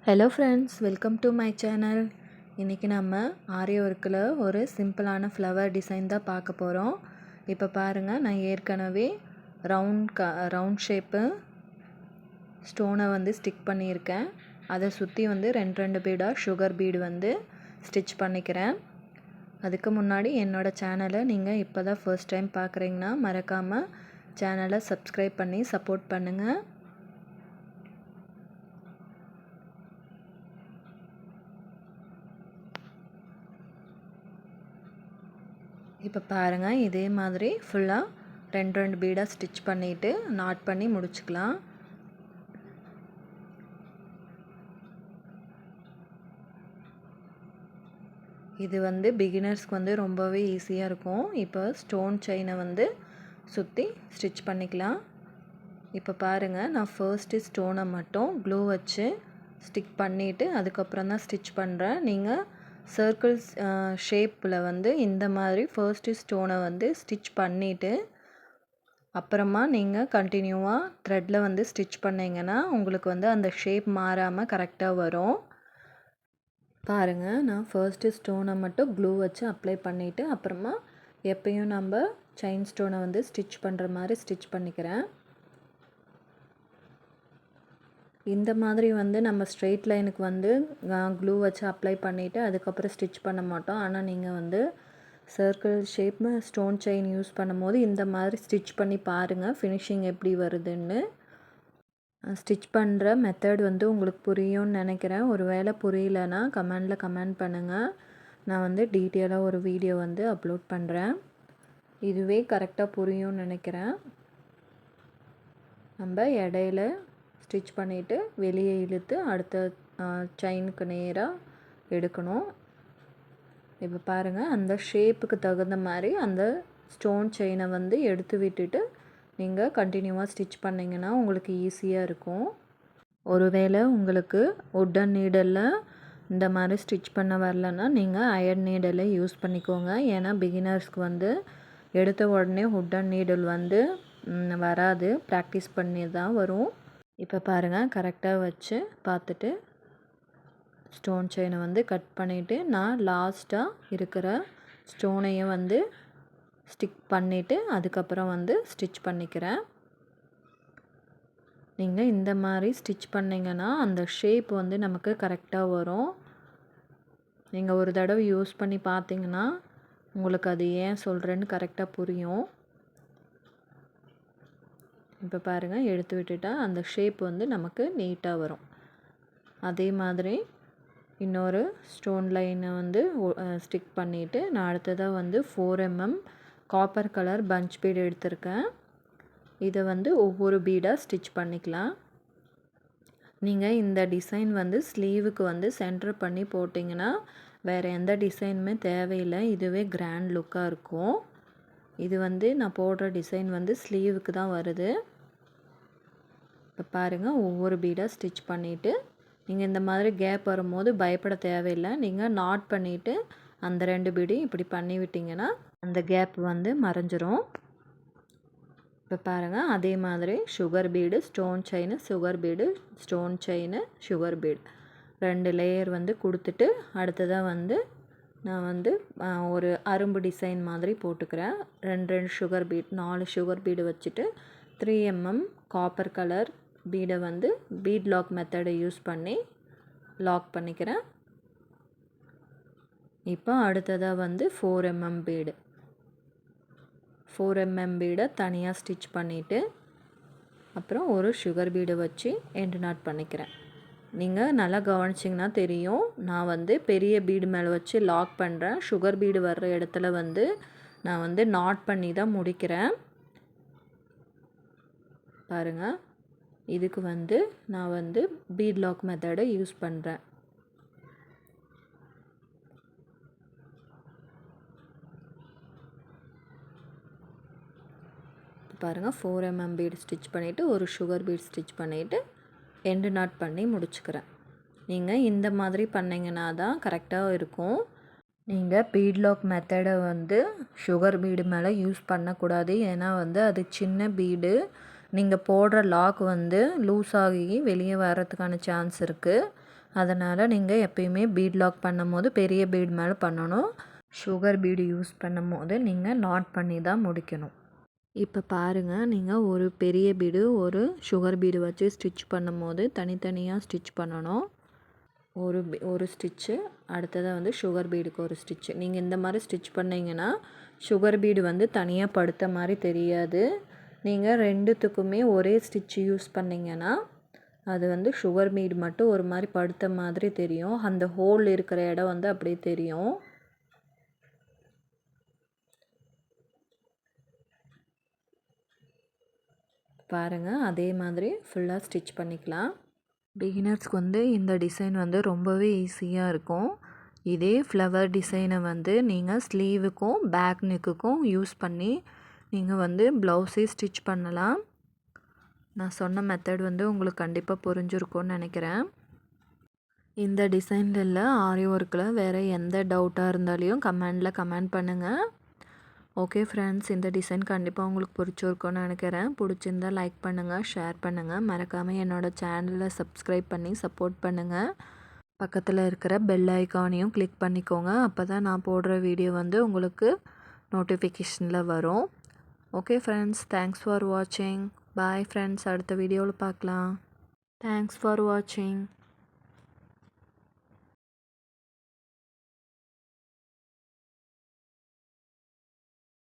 Hello friends, welcome to my channel. இன்றைக்கி நம்ம ஆரி ஒர்க்கில் ஒரு சிம்பிளான ஃப்ளவர் டிசைன் தான் பார்க்க போகிறோம். இப்போ பாருங்கள், நான் ஏற்கனவே ரவுண்ட் ஷேப்பு ஸ்டோனை வந்து ஸ்டிக் பண்ணியிருக்கேன். அதை சுற்றி வந்து ரெண்டு பீடாக சுகர் பீடு வந்து ஸ்டிச் பண்ணிக்கிறேன். அதுக்கு முன்னாடி என்னோடய சேனலை நீங்கள் இப்போ தான் ஃபர்ஸ்ட் டைம் பார்க்குறீங்கன்னா மறக்காமல் சேனலை சப்ஸ்கிரைப் பண்ணி சப்போர்ட் பண்ணுங்கள். இப்போ பாருங்கள், இதே மாதிரி ஃபுல்லாக ரெண்டு பீடாக ஸ்டிச் பண்ணிவிட்டு நாட் பண்ணி முடிச்சுக்கலாம். இது வந்து பிகினர்ஸ்க்கு வந்து ரொம்பவே ஈஸியாக இருக்கும். இப்போ ஸ்டோன் செயினை வந்து சுற்றி ஸ்டிச் பண்ணிக்கலாம். இப்போ பாருங்கள், நான் ஃபர்ஸ்ட்டு ஸ்டோனை மட்டும் க்ளூ வச்சு ஸ்டிக் பண்ணிவிட்டு அதுக்கப்புறம் தான் ஸ்டிச் பண்ணுறேன். நீங்கள் சர்க்கிள்ஸ் ஷேப்பில் வந்து இந்த மாதிரி ஃபர்ஸ்ட்டு ஸ்டோனை வந்து ஸ்டிச் பண்ணிவிட்டு அப்புறமா நீங்கள் கண்டினியூவாக த்ரெட்டில் வந்து ஸ்டிச் பண்ணிங்கன்னா உங்களுக்கு வந்து அந்த ஷேப் மாறாமல் கரெக்டாக வரும். பாருங்கள், நான் ஃபர்ஸ்ட்டு ஸ்டோனை மட்டும் க்ளூ வச்சு அப்ளை பண்ணிவிட்டு அப்புறமா எப்பயும் நம்ம செயின் ஸ்டோனை வந்து ஸ்டிச் பண்ணுற மாதிரி ஸ்டிச் பண்ணிக்கிறேன். இந்த மாதிரி வந்து நம்ம ஸ்ட்ரெயிட் லைனுக்கு வந்து க்ளூ வச்சு அப்ளை பண்ணிவிட்டு அதுக்கப்புறம் ஸ்டிச் பண்ண மாட்டோம். ஆனால் நீங்கள் வந்து circle shape stone chain use பண்ணும்போது இந்த மாதிரி ஸ்டிச் பண்ணி பாருங்கள், ஃபினிஷிங் எப்படி வருதுன்னு. ஸ்டிச் பண்ணுற மெத்தட் வந்து உங்களுக்கு புரியும்னு நினைக்கிறேன். ஒரு வேளை புரியலன்னா கமெண்டில் கமெண்ட் பண்ணுங்கள். நான் வந்து டீட்டெயிலாக ஒரு வீடியோ வந்து அப்லோட் பண்ணுறேன். இதுவே கரெக்டாக புரியும்னு நினைக்கிறேன். நம்ம இடையில ஸ்டிச் பண்ணிவிட்டு வெளியே இழுத்து அடுத்த செயினுக்கு நேராக எடுக்கணும். இப்போ பாருங்கள், அந்த ஷேப்புக்கு தகுந்த மாதிரி அந்த ஸ்டோன் செயினை வந்து எடுத்து விட்டுட்டு நீங்கள் கண்டினியூவாக ஸ்டிச் பண்ணிங்கன்னா உங்களுக்கு ஈஸியாக இருக்கும். ஒருவேளை உங்களுக்கு உட்டன் நீடலில் இந்த மாதிரி ஸ்டிச் பண்ண வரலன்னா நீங்கள் அயர்ன் நீடலை யூஸ் பண்ணிக்கோங்க. ஏன்னா பிகினர்ஸ்க்கு வந்து எடுத்த உடனே உட்டன் நீடல் வந்து வராது, ப்ராக்டிஸ் பண்ணி தான் வரும். இப்போ பாருங்கள், கரெக்டாக வச்சு பார்த்துட்டு ஸ்டோன் செயினை வந்து கட் பண்ணிவிட்டு நான் லாஸ்ட்டாக இருக்கிற ஸ்டோனையும் வந்து ஸ்டிக் பண்ணிவிட்டு அதுக்கப்புறம் வந்து ஸ்டிச் பண்ணிக்கிறேன். நீங்கள் இந்த மாதிரி ஸ்டிச் பண்ணிங்கன்னா அந்த ஷேப் வந்து நமக்கு கரெக்டாக வரும். நீங்கள் ஒரு தடவை யூஸ் பண்ணி பார்த்தீங்கன்னா உங்களுக்கு அது ஏன் சொல்கிறேன்னு கரெக்டாக புரியும். இப்போ பாருங்கள், எடுத்து விட்டுட்டா அந்த ஷேப் வந்து நமக்கு நீட்டாக வரும். அதே மாதிரி இன்னொரு ஸ்டோன் லைனை வந்து ஸ்டிக் பண்ணிவிட்டு நான் அடுத்ததாக வந்து 4 mm copper colour punch bead எடுத்திருக்கேன். இதை வந்து ஒவ்வொரு பீடாக ஸ்டிச் பண்ணிக்கலாம். நீங்கள் இந்த டிசைன் வந்து ஸ்லீவுக்கு வந்து சென்டர் பண்ணி போட்டிங்கன்னா வேறு எந்த டிசைனுமே தேவையில்லை, இதுவே கிராண்ட் லுக்காக இருக்கும். இது வந்து நான் போடுற டிசைன் வந்து ஸ்லீவுக்கு தான் வருது. இப்போ பாருங்கள், ஒவ்வொரு பீடாக ஸ்டிச் பண்ணிவிட்டு நீங்கள் இந்த மாதிரி கேப் வரும்போது பயப்பட தேவையில்லை. நீங்கள் நாட் பண்ணிவிட்டு அந்த 2 பீடையும் இப்படி பண்ணி விட்டிங்கன்னா அந்த கேப் வந்து மறைஞ்சிரும். இப்போ பாருங்கள், அதே மாதிரி sugar bead, stone chain, sugar bead, stone chain, sugar bead 2 layer வந்து கொடுத்துட்டு அடுத்ததாக வந்து நான் வந்து ஒரு அரும்பு டிசைன் மாதிரி போட்டுக்கிறேன். 2 சுகர் பீட் 4 சுகர் பீடு வச்சுட்டு 3 mm காப்பர் கலர் பீடை வந்து பீட் லாக் மெத்தடை யூஸ் பண்ணி லாக் பண்ணிக்கிறேன். இப்போ அடுத்ததாக வந்து 4 mm பீடு 4 mm பீடை தனியாக ஸ்டிச் பண்ணிவிட்டு அப்புறம் ஒரு சுகர் பீடை வச்சு எண்டு நாட் பண்ணிக்கிறேன். நீங்கள் நல்லா கவனிச்சிங்கன்னா தெரியும், நான் வந்து பெரிய பீடு மேலே வச்சு லாக் பண்ணுறேன். சுகர் பீடு வர்ற இடத்துல வந்து நான் வந்து நாட் பண்ணி தான் முடிக்கிறேன். பாருங்கள், இதுக்கு வந்து நான் வந்து பீட் லாக் மெத்தடை யூஸ் பண்ணுறேன். பாருங்கள், 4 mm பீட் ஸ்டிச் பண்ணிவிட்டு ஒரு சுகர் பீட் ஸ்டிச் பண்ணிவிட்டு எண்டு நாட் பண்ணி முடிச்சுக்கிறேன். நீங்கள் இந்த மாதிரி பண்ணிங்கன்னா தான் கரெக்டாக இருக்கும். நீங்கள் பீட் லாக் மெத்தடை வந்து சுகர் பீடு மேலே யூஸ் பண்ணக்கூடாது. ஏன்னா வந்து அது சின்ன பீடு, நீங்கள் போடுற லாக் வந்து லூஸ் ஆகி வெளியே வர்றதுக்கான சான்ஸ் இருக்குது. அதனால் நீங்கள் எப்பயுமே பீட் லாக் பண்ணும்போது பெரிய பீட் மேலே பண்ணணும். சுகர் பீடு யூஸ் பண்ணும்போது நீங்கள் நாட் பண்ணி தான் முடிக்கணும். இப்போ பாருங்கள், நீங்கள் ஒரு பெரிய பீடு ஒரு சுகர் பீடு வச்சு ஸ்டிச் பண்ணும்போது தனித்தனியாக ஸ்டிச் பண்ணணும். ஒரு ஸ்டிச்சு, அடுத்ததாக வந்து சுகர் பீடுக்கு ஒரு ஸ்டிச்சு. நீங்கள் இந்த மாதிரி ஸ்டிச் பண்ணிங்கன்னா சுகர் பீடு வந்து தனியாக படுத்த மாதிரி தெரியாது. நீங்கள் ரெண்டுத்துக்குமே ஒரே ஸ்டிச் யூஸ் பண்ணிங்கன்னா அது வந்து சுகர் பீடு மட்டும் ஒரு மாதிரி படுத்த மாதிரி தெரியும். அந்த ஹோல் இருக்கிற இடம் வந்து அப்படியே தெரியும். பாருங்கள், அதே மாதிரி ஃபுல்லாக ஸ்டிச் பண்ணிக்கலாம். பிகினர்ஸ்க்கு வந்து இந்த டிசைன் வந்து ரொம்பவே ஈஸியாக இருக்கும். இதே ஃப்ளவர் டிசைனை வந்து நீங்கள் ஸ்லீவுக்கும் பேக் நெக்குக்கும் யூஸ் பண்ணி நீங்கள் வந்து ப்ளவுஸே ஸ்டிச் பண்ணலாம். நான் சொன்ன மெத்தட் வந்து உங்களுக்கு கண்டிப்பாக புரிஞ்சிருக்கும்னு நினைக்கிறேன். இந்த டிசைனில் இல்லை ஆரி ஒர்க்கில் வேறு எந்த டவுட்டாக இருந்தாலையும் கமெண்ட் பண்ணுங்கள். ஓகே ஃப்ரெண்ட்ஸ், இந்த டிசைன் கண்டிப்பாக உங்களுக்கு பிடிச்சிருக்கும்னு நினைக்கிறேன். பிடிச்சிருந்தால் லைக் பண்ணுங்கள், ஷேர் பண்ணுங்கள். மறக்காமல் என்னோடய சேனலை சப்ஸ்கிரைப் பண்ணி சப்போர்ட் பண்ணுங்கள். பக்கத்தில் இருக்கிற பெல் ஐக்கானையும் கிளிக் பண்ணிக்கோங்க. அப்போ தான் நான் போடுற வீடியோ வந்து உங்களுக்கு நோட்டிஃபிகேஷனில் வரும். ஓகே ஃப்ரெண்ட்ஸ், தேங்க்ஸ் ஃபார் வாட்சிங். பாய் ஃப்ரெண்ட்ஸ், அடுத்த வீடியோவில் பார்க்கலாம். தேங்க்ஸ் ஃபார் வாட்சிங்.